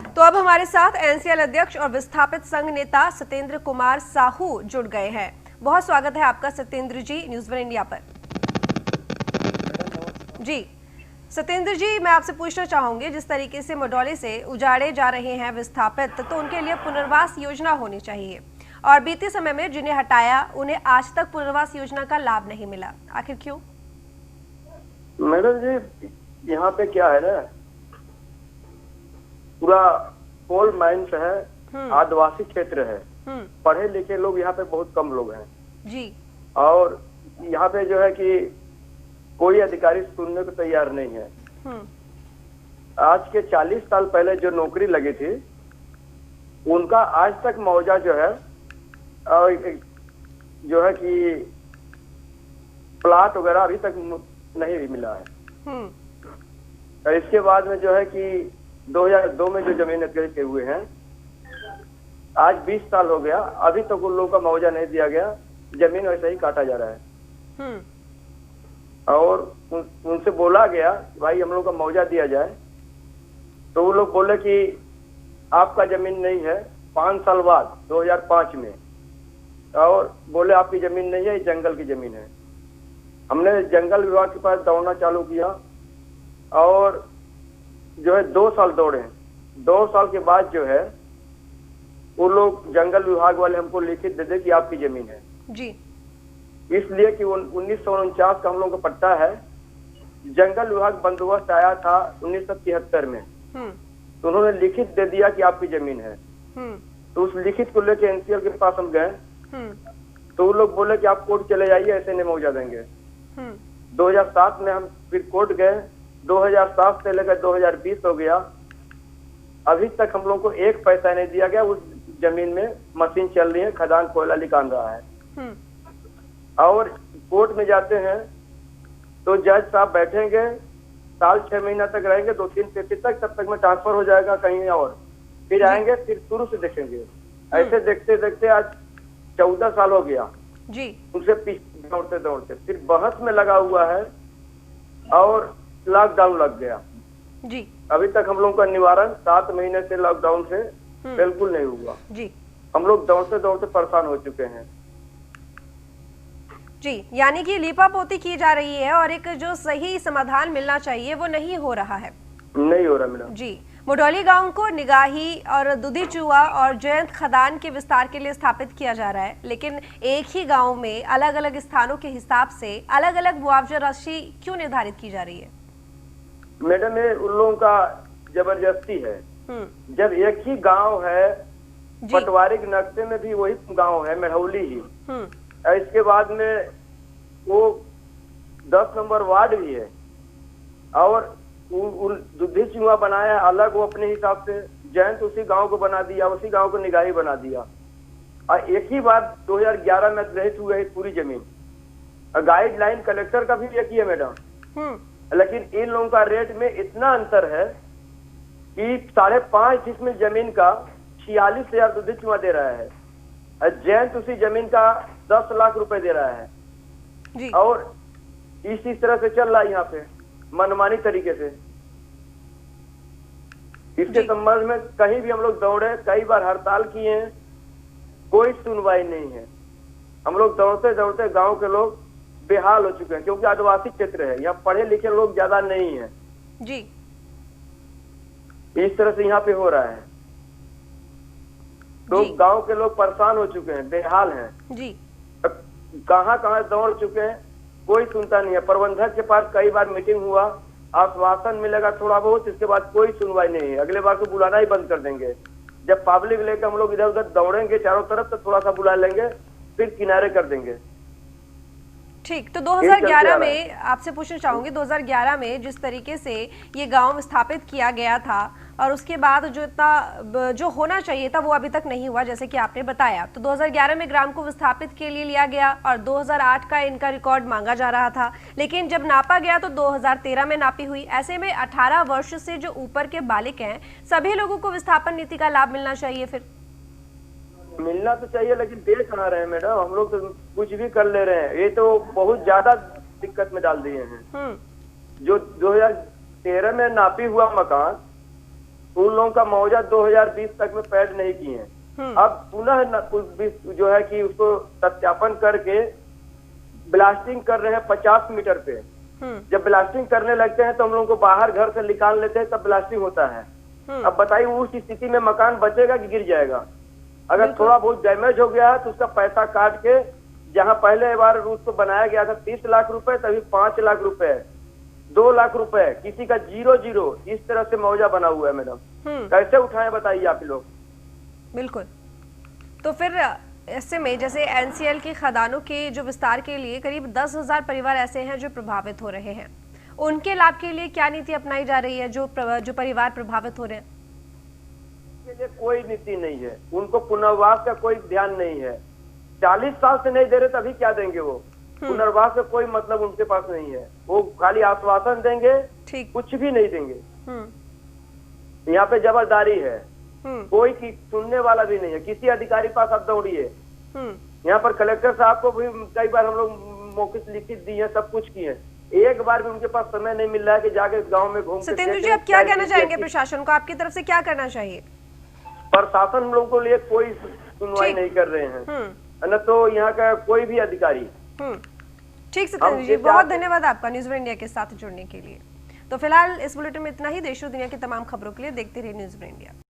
तो अब हमारे साथ एनसीएल अध्यक्ष और विस्थापित संघ नेता सत्येंद्र कुमार साहू जुड़ गए हैं। बहुत स्वागत है आपका सत्येंद्र जी न्यूज़ 1 इंडिया पर। जी सत्येंद्र जी, मैं आपसे पूछना चाहूंगी, जिस तरीके से मडौली से उजाड़े जा रहे हैं विस्थापित, तो उनके लिए पुनर्वास योजना होनी चाहिए और बीते समय में जिन्हें हटाया उन्हें आज तक पुनर्वास योजना का लाभ नहीं मिला, आखिर क्यों? मैडम जी, यहाँ पे क्या है ना, पूरा कोल माइंस है, आदिवासी क्षेत्र है, पढ़े लिखे लोग यहाँ पे बहुत कम लोग हैं जी। और यहाँ पे जो है कि कोई अधिकारी सुनने को तैयार नहीं है। आज के 40 साल पहले जो नौकरी लगी थी उनका आज तक मुआवजा जो है कि प्लाट वगैरह अभी तक नहीं भी मिला है। और इसके बाद में जो है कि 2002 में जो जमीन अधिग्रहित हुए हैं, आज 20 साल हो गया, अभी तक उन लोगों का मुआवजा नहीं दिया गया, जमीन वैसे ही काटा जा रहा है। और उनसे बोला गया भाई हम लोग का मुआवजा दिया जाए, तो वो लोग बोले कि आपका जमीन नहीं है। 5 साल बाद 2005 में और बोले आपकी जमीन नहीं है, ये जंगल की जमीन है। हमने जंगल विभाग के पास दौड़ना चालू किया और जो है 2 साल दौड़े। 2 साल के बाद जो है वो लोग जंगल विभाग वाले हमको लिखित दे दे कि आपकी जमीन है जी। इसलिए कि 1949 का हम लोग का पट्टा है। जंगल विभाग बंदोबस्त आया था 1973 में, तो उन्होंने लिखित दे दिया कि आपकी जमीन है। तो उस लिखित को लेके एनसीएल के पास हम गए, तो वो लोग बोले कि आप कोर्ट चले जाइए, ऐसे नहीं मुआवजा देंगे। 2007 में हम फिर कोर्ट गए, 2007 से लेकर 2020 हो गया, अभी तक हम लोग को 1 पैसा नहीं दिया गया। उस जमीन में मशीन चल रही है, खदान कोयला निकाल रहा है। और कोर्ट में जाते हैं तो जज साहब बैठेंगे, साल 6 महीना तक रहेंगे, 2-3 पेटी तक, तब तक में ट्रांसफर हो जाएगा कहीं और, फिर आएंगे, फिर शुरू से देखेंगे। ऐसे देखते देखते आज 14 साल हो गया जी। उनसे पीछे दौड़ते दौड़ते फिर बहस में लगा हुआ है और लॉकडाउन लग गया जी। अभी तक हम लोग का निवारण 7 महीने से लॉकडाउन से बिल्कुल नहीं हुआ जी। हम लोग दौड़ते दौड़ते परेशान हो चुके हैं जी। यानी कि लीपापोती की जा रही है और एक जो सही समाधान मिलना चाहिए वो नहीं हो रहा है। नहीं हो रहा मैडम जी। मडौली गांव को निगाही और दुधीचुआ और जयंत खदान के विस्तार के लिए स्थापित किया जा रहा है, लेकिन एक ही गांव में अलग अलग स्थानों के हिसाब से अलग अलग मुआवजा राशि क्यों निर्धारित की जा रही है? मैडम ये उन लोगों का जबरदस्ती है। जब एक ही गांव है, पटवारी के नक्शे में भी वही गांव है, मढ़ौली ही, इसके बाद में वो 10 नंबर वार्ड भी है और दुधीचुआ बनाया अलग वो अपने हिसाब से, जयंत उसी गांव को बना दिया, उसी गांव को निगाही बना दिया। और एक ही बार 2011 में अधिग्रहित हुई है पूरी जमीन। गाइडलाइन कलेक्टर का भी एक ही है मैडम, लेकिन इन लोगों का रेट में इतना अंतर है कि 5.5 जिसमें जमीन का 46,000 दुधीचुआ दे रहा है, जयंत उसी जमीन का 10 लाख रुपए दे रहा है जी। और इस तरह से चल रहा है यहाँ पे मनमानी तरीके से। इसके संबंध में कहीं भी हम लोग दौड़े, कई बार हड़ताल किए हैं, कोई सुनवाई नहीं है। हम लोग दौड़ते दौड़ते गांव के लोग बेहाल हो चुके हैं, क्योंकि आदिवासी क्षेत्र है, यहाँ पढ़े लिखे लोग ज्यादा नहीं है जी। इस तरह से यहाँ पे हो रहा है, तो गांव के लोग परेशान हो चुके हैं, बेहाल हैं जी। कहाँ कहाँ दौड़ चुके हैं, कोई सुनता नहीं है। प्रबंधक के पास कई बार मीटिंग हुआ, आश्वासन मिलेगा थोड़ा बहुत, इसके बाद कोई सुनवाई नहीं है। अगले बार को बुलाना ही बंद कर देंगे। जब पब्लिक लेकर हम लोग इधर उधर दौड़ेंगे चारों तरफ, तो थोड़ा सा बुला लेंगे, फिर किनारे कर देंगे। ठीक, तो 2011 में आपसे पूछना चाहूंगी, 2011 में जिस तरीके से ये गांव स्थापित किया गया था और उसके बाद जो इतना जो होना चाहिए था वो अभी तक नहीं हुआ, जैसे कि आपने बताया, तो 2011 में ग्राम को विस्थापित के लिए लिया गया और 2008 का इनका रिकॉर्ड मांगा जा रहा था, लेकिन जब नापा गया तो 2013 में नापी हुई। ऐसे में 18 वर्ष से जो ऊपर के बालिक हैं, सभी लोगों को विस्थापन नीति का लाभ मिलना चाहिए। फिर मिलना तो चाहिए, लेकिन दे कहाँ रहे हैं मैडम? हम लोग तो कुछ भी कर ले रहे हैं, ये तो बहुत ज्यादा दिक्कत में डाल दिए हैं। जो 2013 में नापी हुआ मकान उन लोगों का मुआवजा 2020 तक में पेड नहीं किए हैं। अब पुनः जो है कि उसको सत्यापन करके ब्लास्टिंग कर रहे हैं 50 मीटर पे। जब ब्लास्टिंग करने लगते हैं तो हम लोगों को बाहर घर से निकाल लेते हैं, तब ब्लास्टिंग होता है। अब बताइए उस स्थिति में मकान बचेगा कि गिर जाएगा? अगर थोड़ा बहुत डैमेज हो गया है तो उसका पैसा काट के, जहां पहले बार उसको बनाया गया था 30 लाख रुपए, तभी 5 लाख रुपए, 2 लाख रुपए, किसी का 0 इस तरह से मुआवजा बना हुआ है। मैडम कैसे उठाएं बताइए आप लोग। बिल्कुल। तो फिर ऐसे में जैसे एनसीएल की खदानों के जो विस्तार के लिए करीब 10,000 परिवार ऐसे हैं जो प्रभावित हो रहे हैं, उनके लाभ के लिए क्या नीति अपनाई जा रही है? जो परिवार प्रभावित हो रहे हैं के लिए कोई नीति नहीं है, उनको पुनर्वास का कोई ध्यान नहीं है। 40 साल से नहीं दे रहे, तभी क्या देंगे वो? पुनर्वास का कोई मतलब उनके पास नहीं है। वो खाली आश्वासन देंगे, कुछ भी नहीं देंगे। यहाँ पे जबरदारी है, कोई की सुनने वाला भी नहीं है। किसी अधिकारी पास आप दौड़िए। यहाँ पर कलेक्टर साहब को भी कई बार हम लोग मौखिक लिखित दिए, सब कुछ किए, एक बार भी उनके पास समय नहीं मिल रहा है कि जाके गांव में घूम। सत्येंद्र जी, आप क्या कहना चाहेंगे प्रशासन को? आपकी तरफ से क्या करना चाहिए? प्रशासन हम लोगों को लिए कोई सुनवाई नहीं कर रहे हैं, न तो यहाँ का कोई भी अधिकारी। ठीक सत्येंद्र जी, बहुत धन्यवाद आपका न्यूज़ वन इंडिया के साथ जुड़ने के लिए। तो फिलहाल इस बुलेटिन में इतना ही। देश और दुनिया की तमाम खबरों के लिए देखते रहिए न्यूज़ वन इंडिया।